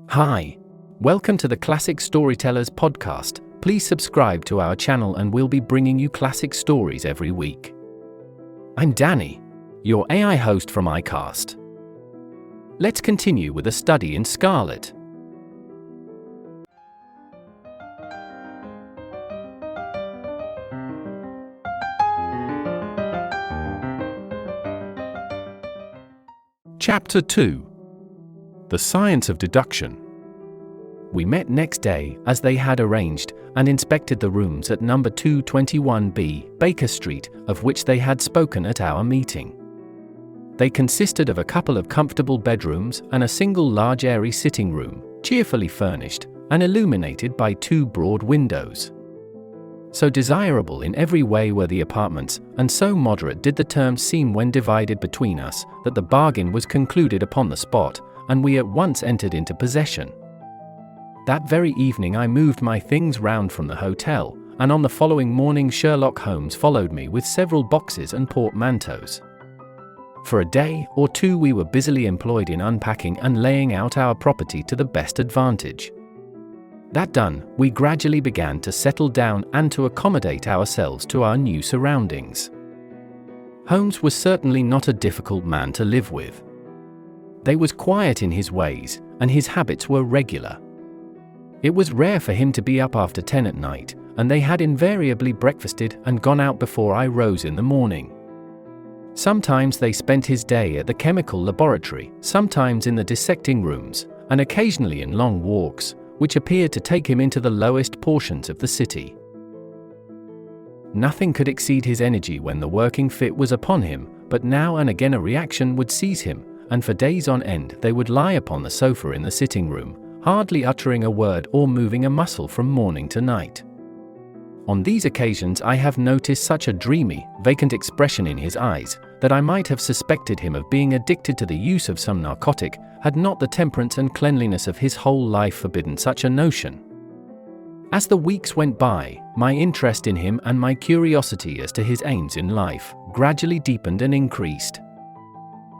Hi. Welcome to the Classic Storytellers podcast. Please subscribe to our channel and we'll be bringing you classic stories every week. I'm Danny, your AI host from Aicast. Let's continue with a study in Scarlet. Chapter 2. The Science of Deduction. We met next day, as they had arranged, and inspected the rooms at number 221B, Baker Street, of which they had spoken at our meeting. They consisted of a couple of comfortable bedrooms and a single large airy sitting room, cheerfully furnished, and illuminated by two broad windows. So desirable in every way were the apartments, and so moderate did the terms seem when divided between us, that the bargain was concluded upon the spot, and we at once entered into possession. That very evening I moved my things round from the hotel, and on the following morning Sherlock Holmes followed me with several boxes and portmanteaus. For a day or two we were busily employed in unpacking and laying out our property to the best advantage. That done, we gradually began to settle down and to accommodate ourselves to our new surroundings. Holmes was certainly not a difficult man to live with. They was quiet in his ways, and his habits were regular. It was rare for him to be up after 10 at night, and they had invariably breakfasted and gone out before I rose in the morning. Sometimes they spent his day at the chemical laboratory, sometimes in the dissecting rooms, and occasionally in long walks, which appeared to take him into the lowest portions of the city. Nothing could exceed his energy when the working fit was upon him, but now and again a reaction would seize him, and for days on end they would lie upon the sofa in the sitting room, hardly uttering a word or moving a muscle from morning to night. On these occasions I have noticed such a dreamy, vacant expression in his eyes, that I might have suspected him of being addicted to the use of some narcotic, had not the temperance and cleanliness of his whole life forbidden such a notion. As the weeks went by, my interest in him and my curiosity as to his aims in life gradually deepened and increased.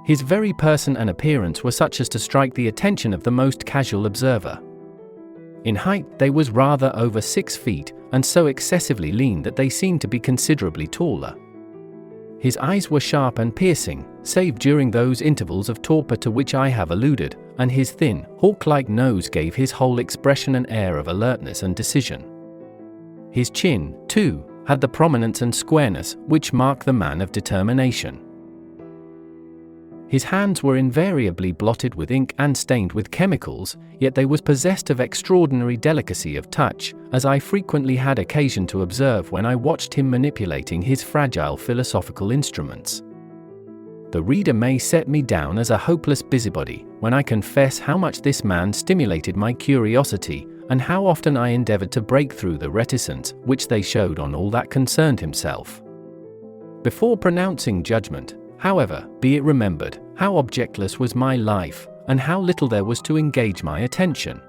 His very person and appearance were such as to strike the attention of the most casual observer. In height they was rather over 6 feet, and so excessively lean that they seemed to be considerably taller. His eyes were sharp and piercing, save during those intervals of torpor to which I have alluded, and his thin, hawk-like nose gave his whole expression an air of alertness and decision. His chin, too, had the prominence and squareness which mark the man of determination. His hands were invariably blotted with ink and stained with chemicals, yet they was possessed of extraordinary delicacy of touch, as I frequently had occasion to observe when I watched him manipulating his fragile philosophical instruments. The reader may set me down as a hopeless busybody, when I confess how much this man stimulated my curiosity, and how often I endeavored to break through the reticence which they showed on all that concerned himself. Before pronouncing judgment, however, be it remembered how objectless was my life, and how little there was to engage my attention.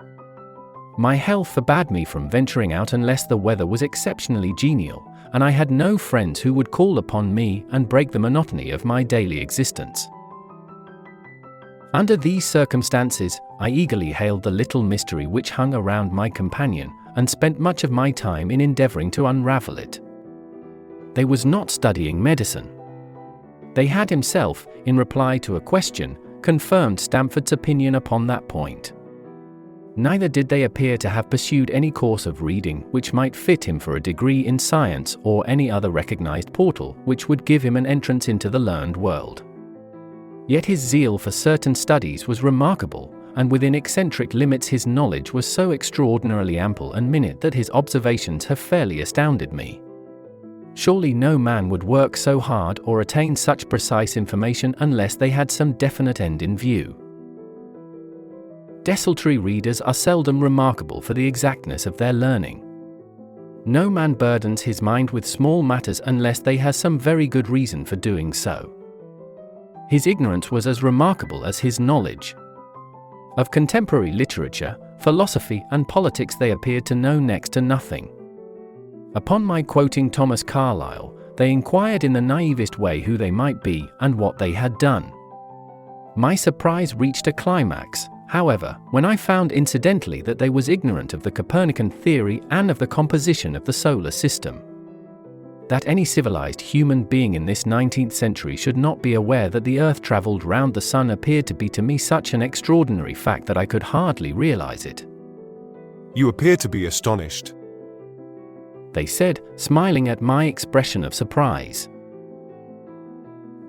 My health forbade me from venturing out unless the weather was exceptionally genial, and I had no friends who would call upon me and break the monotony of my daily existence. Under these circumstances, I eagerly hailed the little mystery which hung around my companion, and spent much of my time in endeavoring to unravel it. They was not studying medicine. They had himself, in reply to a question, confirmed Stamford's opinion upon that point. Neither did they appear to have pursued any course of reading which might fit him for a degree in science or any other recognized portal which would give him an entrance into the learned world. Yet his zeal for certain studies was remarkable, and within eccentric limits his knowledge was so extraordinarily ample and minute that his observations have fairly astounded me. Surely no man would work so hard or attain such precise information unless they had some definite end in view. Desultory readers are seldom remarkable for the exactness of their learning. No man burdens his mind with small matters unless they has some very good reason for doing so. His ignorance was as remarkable as his knowledge. Of contemporary literature, philosophy, and politics they appeared to know next to nothing. Upon my quoting Thomas Carlyle, they inquired in the naivest way who they might be and what they had done. My surprise reached a climax, However, when I found incidentally that they was ignorant of the Copernican theory and of the composition of the solar system. That any civilized human being in this 19th century should not be aware that the Earth traveled round the Sun appeared to be to me such an extraordinary fact that I could hardly realize it. You appear to be astonished, they said, smiling at my expression of surprise.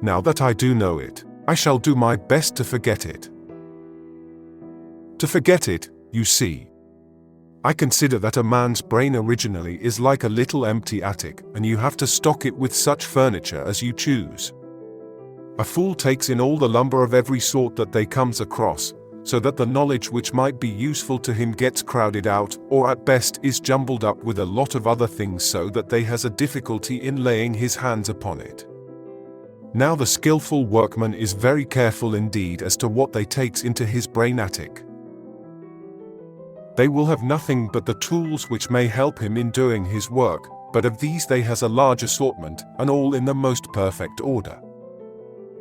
Now that I do know it, I shall do my best to forget it. To forget it, you see. I consider that a man's brain originally is like a little empty attic, and you have to stock it with such furniture as you choose. A fool takes in all the lumber of every sort that they comes across, so that the knowledge which might be useful to him gets crowded out, or at best is jumbled up with a lot of other things so that they has a difficulty in laying his hands upon it. Now the skillful workman is very careful indeed as to what they takes into his brain attic. They will have nothing but the tools which may help him in doing his work, but of these they has a large assortment, and all in the most perfect order.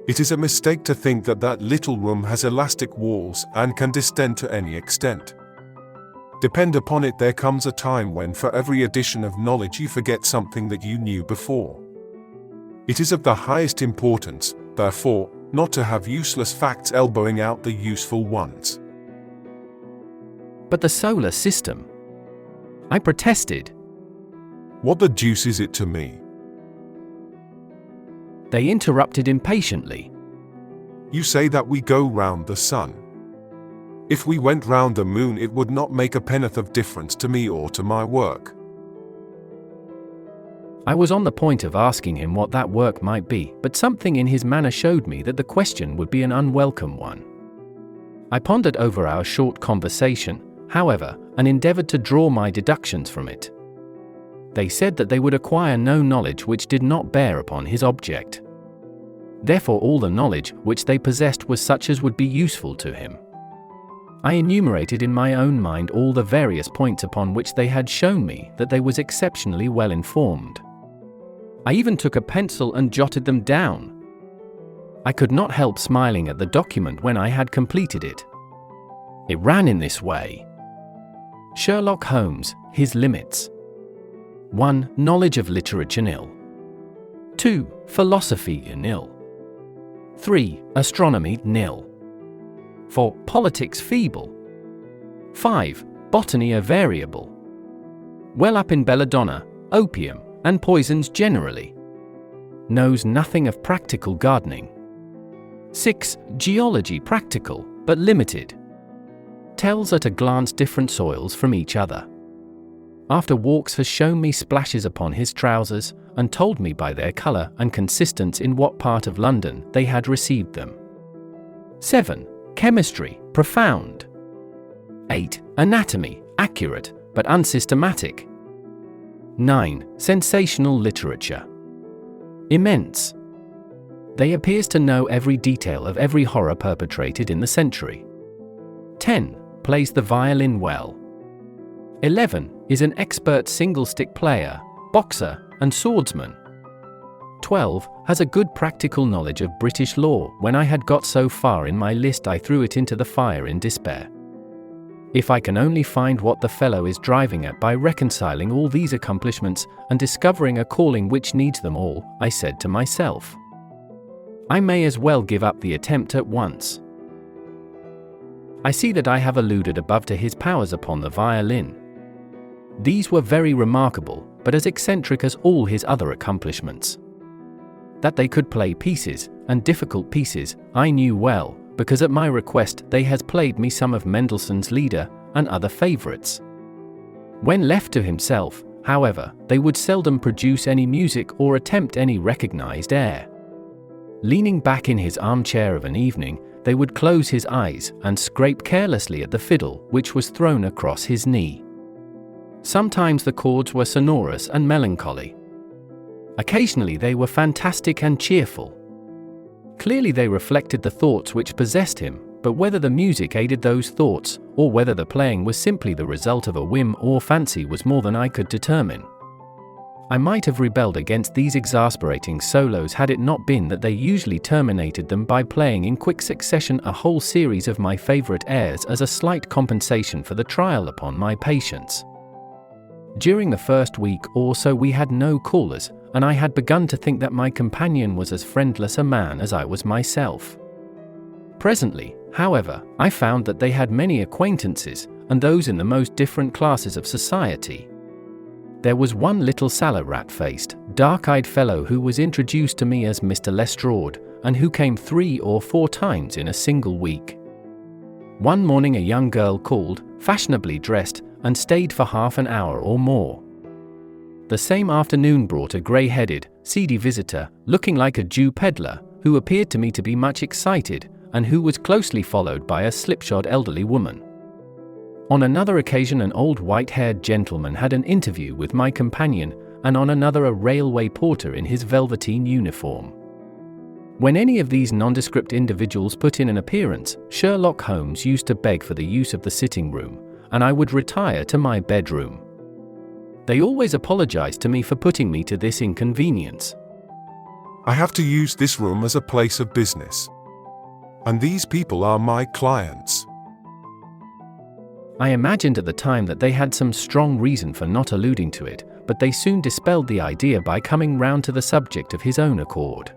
It is a mistake to think that that little room has elastic walls and can distend to any extent. Depend upon it, there comes a time when for every addition of knowledge you forget something that you knew before. It is of the highest importance, therefore, not to have useless facts elbowing out the useful ones. But the solar system, I protested. What the deuce is it to me? They interrupted impatiently. You say that we go round the sun. If we went round the moon, it would not make a penn'orth of difference to me or to my work. I was on the point of asking him what that work might be, but something in his manner showed me that the question would be an unwelcome one. I pondered over our short conversation, however, and endeavored to draw my deductions from it. They said that they would acquire no knowledge which did not bear upon his object. Therefore all the knowledge which they possessed was such as would be useful to him. I enumerated in my own mind all the various points upon which they had shown me that they was exceptionally well informed. I even took a pencil and jotted them down. I could not help smiling at the document when I had completed it. It ran in this way. Sherlock Holmes, his limits. 1. Knowledge of literature nil. 2. Philosophy nil. 3. Astronomy nil. 4. Politics feeble. 5. Botany a variable. Well up in belladonna, opium, and poisons generally. Knows nothing of practical gardening. 6. Geology practical, but limited. Tells at a glance different soils from each other. After walks has shown me splashes upon his trousers, and told me by their colour and consistence in what part of London they had received them. 7. Chemistry, profound. 8. Anatomy, accurate, but unsystematic. 9. Sensational literature. Immense. They appears to know every detail of every horror perpetrated in the century. 10. Plays the violin well. 11. Is an expert single-stick player, boxer, and swordsman. 12. Has a good practical knowledge of British law. When I had got so far in my list I threw it into the fire in despair. If I can only find what the fellow is driving at by reconciling all these accomplishments and discovering a calling which needs them all, I said to myself, I may as well give up the attempt at once. I see that I have alluded above to his powers upon the violin. These were very remarkable, but as eccentric as all his other accomplishments. That they could play pieces, and difficult pieces, I knew well, because at my request they has played me some of Mendelssohn's Lieder, and other favourites. When left to himself, however, they would seldom produce any music or attempt any recognized air. Leaning back in his armchair of an evening, they would close his eyes and scrape carelessly at the fiddle which was thrown across his knee. Sometimes the chords were sonorous and melancholy. Occasionally they were fantastic and cheerful. Clearly they reflected the thoughts which possessed him, but whether the music aided those thoughts, or whether the playing was simply the result of a whim or fancy was more than I could determine. I might have rebelled against these exasperating solos had it not been that they usually terminated them by playing in quick succession a whole series of my favorite airs as a slight compensation for the trial upon my patience. During the first week or so we had no callers, and I had begun to think that my companion was as friendless a man as I was myself. Presently, however, I found that they had many acquaintances, and those in the most different classes of society. There was one little sallow rat-faced, dark-eyed fellow who was introduced to me as Mr. Lestrade, and who came 3 or 4 times in a single week. One morning a young girl called, fashionably dressed, and stayed for half an hour or more. The same afternoon brought a grey-headed, seedy visitor, looking like a Jew peddler, who appeared to me to be much excited, and who was closely followed by a slipshod elderly woman. On another occasion an old white-haired gentleman had an interview with my companion, and on another a railway porter in his velveteen uniform. When any of these nondescript individuals put in an appearance, Sherlock Holmes used to beg for the use of the sitting room, and I would retire to my bedroom. They always apologized to me for putting me to this inconvenience. I have to use this room as a place of business. And these people are my clients. I imagined at the time that they had some strong reason for not alluding to it, but they soon dispelled the idea by coming round to the subject of his own accord.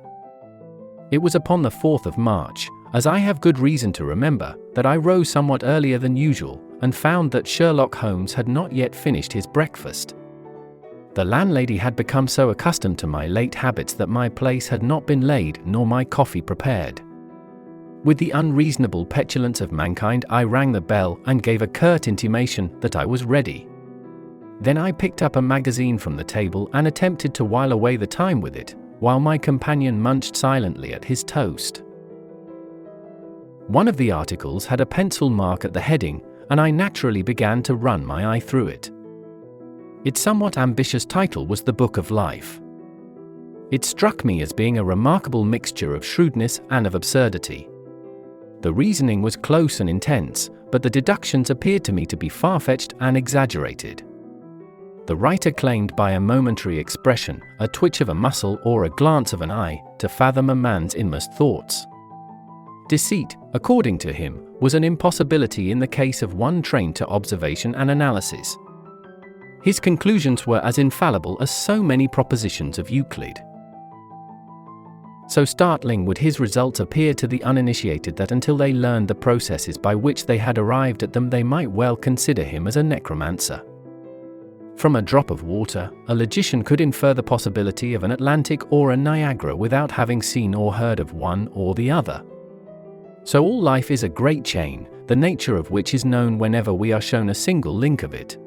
It was upon the 4th of March, as I have good reason to remember, that I rose somewhat earlier than usual, and found that Sherlock Holmes had not yet finished his breakfast. The landlady had become so accustomed to my late habits that my place had not been laid nor my coffee prepared. With the unreasonable petulance of mankind, I rang the bell and gave a curt intimation that I was ready. Then I picked up a magazine from the table and attempted to while away the time with it, while my companion munched silently at his toast. One of the articles had a pencil mark at the heading, and I naturally began to run my eye through it. Its somewhat ambitious title was The Book of Life. It struck me as being a remarkable mixture of shrewdness and of absurdity. The reasoning was close and intense, but the deductions appeared to me to be far-fetched and exaggerated. The writer claimed by a momentary expression, a twitch of a muscle or a glance of an eye, to fathom a man's inmost thoughts. Deceit, according to him, was an impossibility in the case of one trained to observation and analysis. His conclusions were as infallible as so many propositions of Euclid. So startling would his results appear to the uninitiated that until they learned the processes by which they had arrived at them they might well consider him as a necromancer. From a drop of water, a logician could infer the possibility of an Atlantic or a Niagara without having seen or heard of one or the other. So all life is a great chain, the nature of which is known whenever we are shown a single link of it.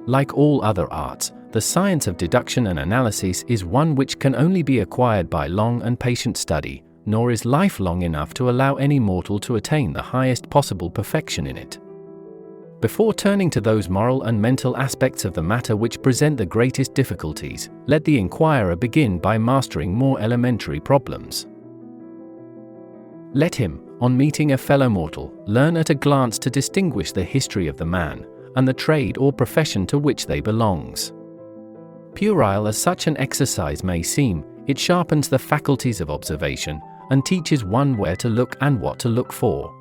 Like all other arts, the science of deduction and analysis is one which can only be acquired by long and patient study, nor is life long enough to allow any mortal to attain the highest possible perfection in it. Before turning to those moral and mental aspects of the matter which present the greatest difficulties, let the inquirer begin by mastering more elementary problems. Let him, on meeting a fellow mortal, learn at a glance to distinguish the history of the man, and the trade or profession to which they belongs. Puerile as such an exercise may seem, it sharpens the faculties of observation, and teaches one where to look and what to look for.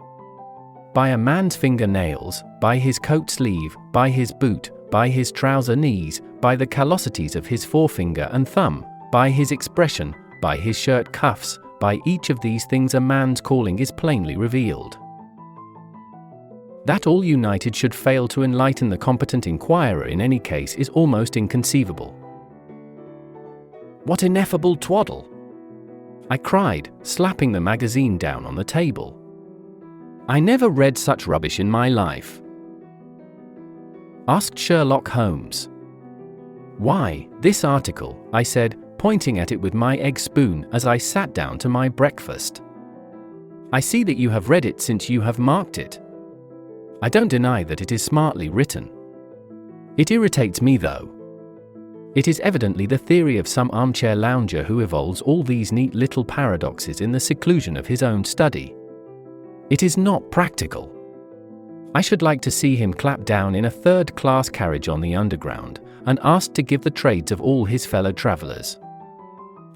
By a man's finger-nails, by his coat sleeve, by his boot, by his trouser knees, by the callosities of his forefinger and thumb, by his expression, by his shirt cuffs, by each of these things a man's calling is plainly revealed. That all united should fail to enlighten the competent inquirer in any case is almost inconceivable. What ineffable twaddle! I cried, slapping the magazine down on the table. I never read such rubbish in my life. Asked Sherlock Holmes. Why, this article, I said, pointing at it with my egg spoon as I sat down to my breakfast. I see that you have read it since you have marked it. I don't deny that it is smartly written. It irritates me though. It is evidently the theory of some armchair lounger who evolves all these neat little paradoxes in the seclusion of his own study. It is not practical. I should like to see him clap down in a third-class carriage on the Underground, and asked to give the trades of all his fellow travelers.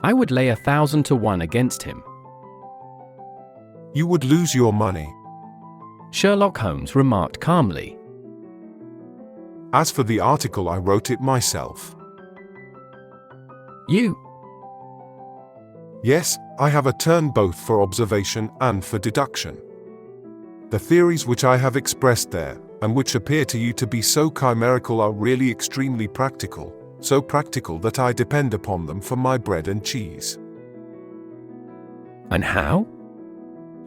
I would lay 1,000 to 1 against him. You would lose your money. Sherlock Holmes remarked calmly. As for the article, I wrote it myself. You? Yes, I have a turn both for observation and for deduction. The theories which I have expressed there, and which appear to you to be so chimerical, are really extremely practical, so practical that I depend upon them for my bread and cheese. And how?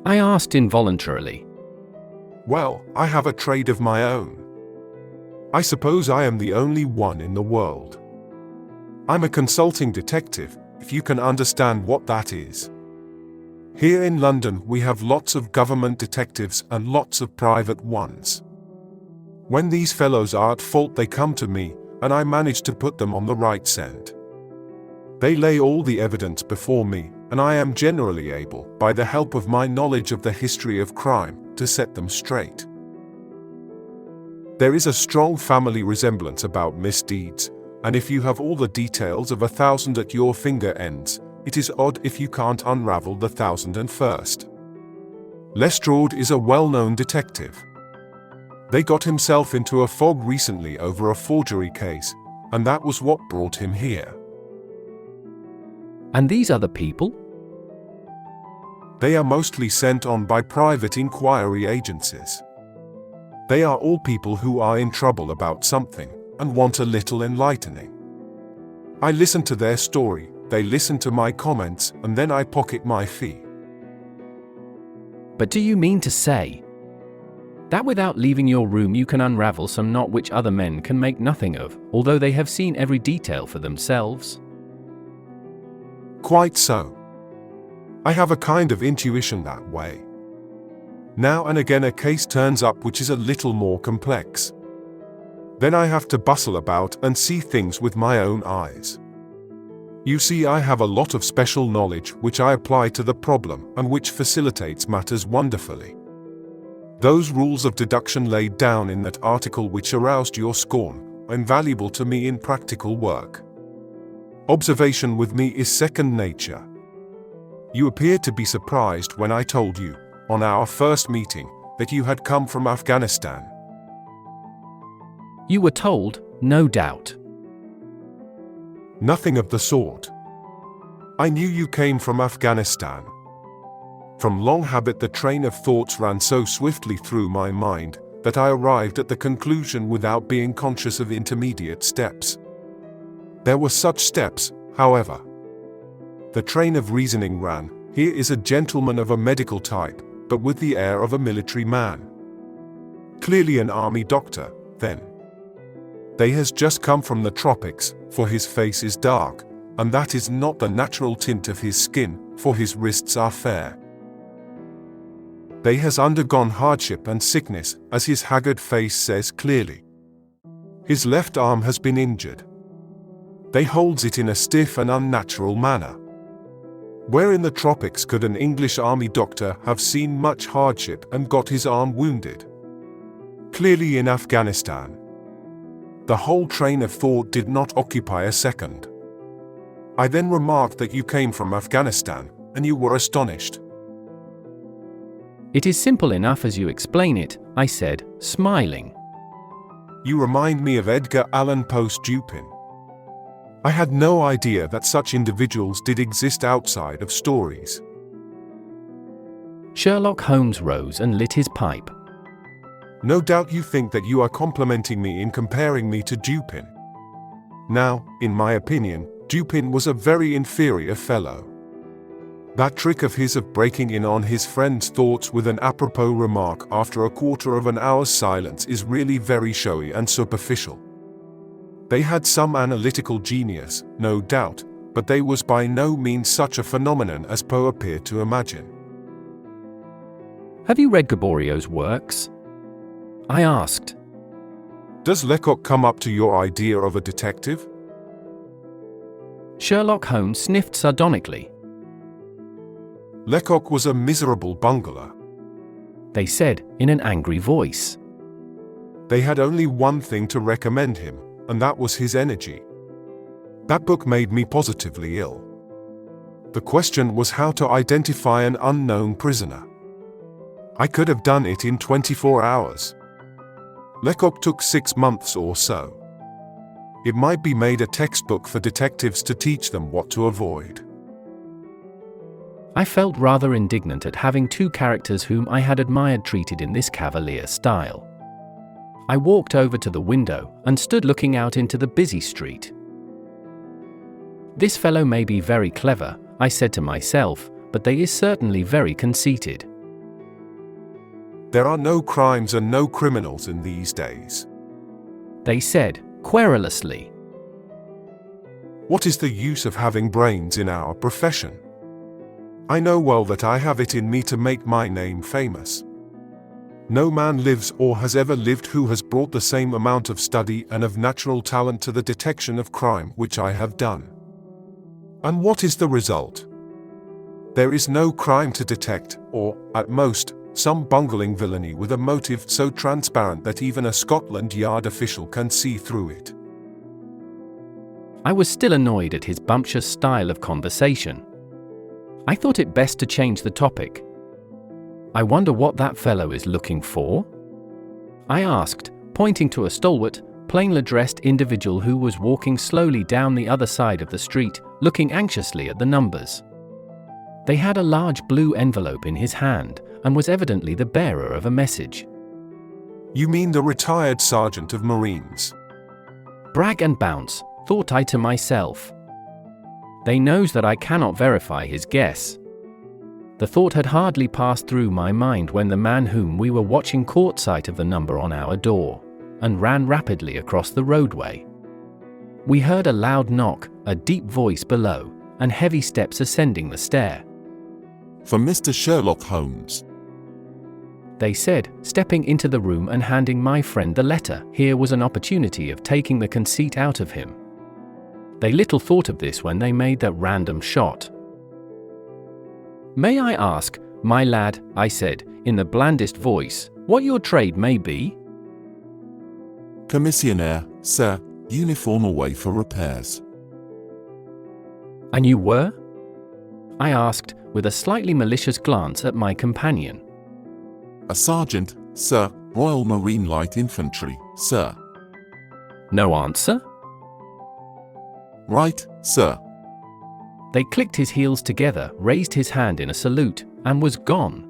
I asked involuntarily. Well, I have a trade of my own. I suppose I am the only one in the world. I'm a consulting detective, if you can understand what that is. Here in London we have lots of government detectives and lots of private ones. When these fellows are at fault, they come to me, and I manage to put them on the right scent. They lay all the evidence before me, and I am generally able, by the help of my knowledge of the history of crime, to set them straight. There is a strong family resemblance about misdeeds, and if you have all the details of 1,000 at your finger ends, it is odd if you can't unravel the 1,001st. Lestrade is a well-known detective. They got himself into a fog recently over a forgery case, and that was what brought him here. And these other people? They are mostly sent on by private inquiry agencies. They are all people who are in trouble about something, and want a little enlightening. I listen to their story, they listen to my comments, and then I pocket my fee. But do you mean to say that without leaving your room you can unravel some knot which other men can make nothing of, although they have seen every detail for themselves? Quite so. I have a kind of intuition that way. Now and again a case turns up which is a little more complex. Then I have to bustle about and see things with my own eyes. You see, I have a lot of special knowledge which I apply to the problem and which facilitates matters wonderfully. Those rules of deduction laid down in that article which aroused your scorn are invaluable to me in practical work. Observation with me is second nature. You appeared to be surprised when I told you, on our first meeting, that you had come from Afghanistan. You were told, no doubt. Nothing of the sort. I knew you came from Afghanistan. From long habit the train of thoughts ran so swiftly through my mind that I arrived at the conclusion without being conscious of intermediate steps. There were such steps, however. The train of reasoning ran, here is a gentleman of a medical type, but with the air of a military man. Clearly an army doctor, then. They has just come from the tropics, for his face is dark, and that is not the natural tint of his skin, for his wrists are fair. They has undergone hardship and sickness, as his haggard face says clearly. His left arm has been injured. They holds it in a stiff and unnatural manner. Where in the tropics could an English army doctor have seen much hardship and got his arm wounded? Clearly in Afghanistan. The whole train of thought did not occupy a second. I then remarked that you came from Afghanistan, and you were astonished. It is simple enough as you explain it, I said, smiling. You remind me of Edgar Allan Poe's Dupin. I had no idea that such individuals did exist outside of stories. Sherlock Holmes rose and lit his pipe. No doubt you think that you are complimenting me in comparing me to Dupin. Now, in my opinion, Dupin was a very inferior fellow. That trick of his of breaking in on his friend's thoughts with an apropos remark after a quarter of an hour's silence is really very showy and superficial. They had some analytical genius, no doubt, but they was by no means such a phenomenon as Poe appeared to imagine. Have you read Gaborio's works? I asked. Does Lecoq come up to your idea of a detective? Sherlock Holmes sniffed sardonically. Lecoq was a miserable bungler. They said, in an angry voice. They had only one thing to recommend him, and that was his energy. That book made me positively ill. The question was how to identify an unknown prisoner. I could have done it in 24 hours. Lecoq took 6 months or so. It might be made a textbook for detectives to teach them what to avoid. I felt rather indignant at having two characters whom I had admired treated in this cavalier style. I walked over to the window and stood looking out into the busy street. This fellow may be very clever, I said to myself, but they is certainly very conceited. There are no crimes and no criminals in these days, they said, querulously. What is the use of having brains in our profession? I know well that I have it in me to make my name famous. No man lives or has ever lived who has brought the same amount of study and of natural talent to the detection of crime which I have done. And what is the result? There is no crime to detect, or, at most, some bungling villainy with a motive so transparent that even a Scotland Yard official can see through it. I was still annoyed at his bumptious style of conversation. I thought it best to change the topic. I wonder what that fellow is looking for? I asked, pointing to a stalwart, plainly dressed individual who was walking slowly down the other side of the street, looking anxiously at the numbers. They had a large blue envelope in his hand, and was evidently the bearer of a message. You mean the retired sergeant of Marines? Brag and bounce, thought I to myself. They knows that I cannot verify his guess. The thought had hardly passed through my mind when the man whom we were watching caught sight of the number on our door, and ran rapidly across the roadway. We heard a loud knock, a deep voice below, and heavy steps ascending the stair. For Mr. Sherlock Holmes, they said, stepping into the room and handing my friend the letter. Here was an opportunity of taking the conceit out of him. They little thought of this when they made that random shot. May I ask, my lad, I said, in the blandest voice, what your trade may be? Commissionaire, sir, uniform away for repairs. And you were? I asked, with a slightly malicious glance at my companion. A sergeant, sir, Royal Marine Light Infantry, sir. No answer? Right, sir. They clicked his heels together, raised his hand in a salute, and was gone.